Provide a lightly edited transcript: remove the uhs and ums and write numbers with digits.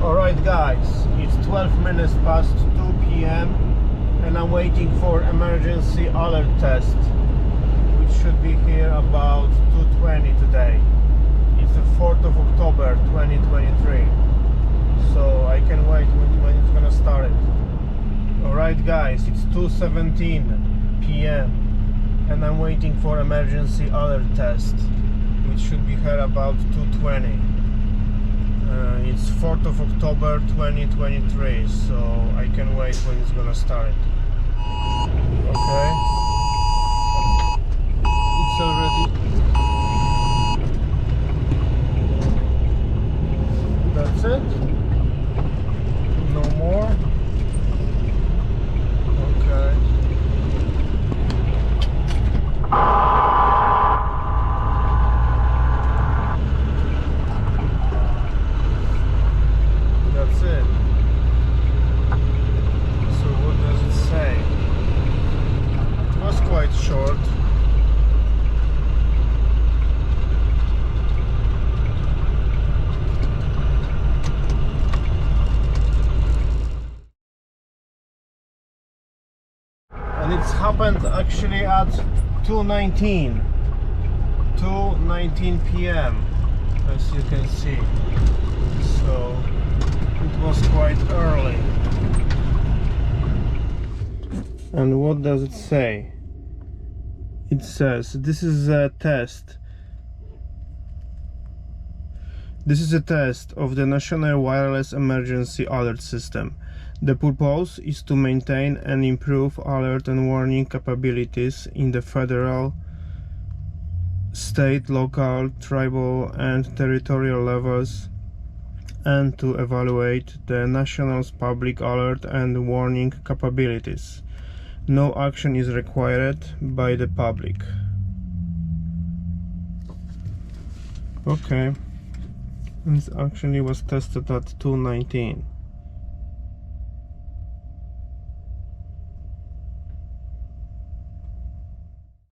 Alright guys, it's 12 minutes past 2 p.m. and I'm waiting for emergency alert test, which should be here about 2:20 today. It's the 4th of October 2023, so I can wait when it's gonna start it. Alright guys, it's 2:17 p.m. and I'm waiting for emergency alert test, which should be here about 2:20. It's 4th of October 2023, so I can wait when it's gonna start. Okay. It's already... That's it? No more? Okay. That's it. So what does it say? It was quite short. And it's happened actually at 2:19 p.m. as you can see. So it was quite early. And what does it say? It says this is a test. This is a test of the National Wireless Emergency Alert System. The purpose is to maintain and improve alert and warning capabilities in the federal, state, local, tribal and territorial levels, and to evaluate the national's public alert and warning capabilities. No action is required by the public. Okay, this actually was tested at 2:19.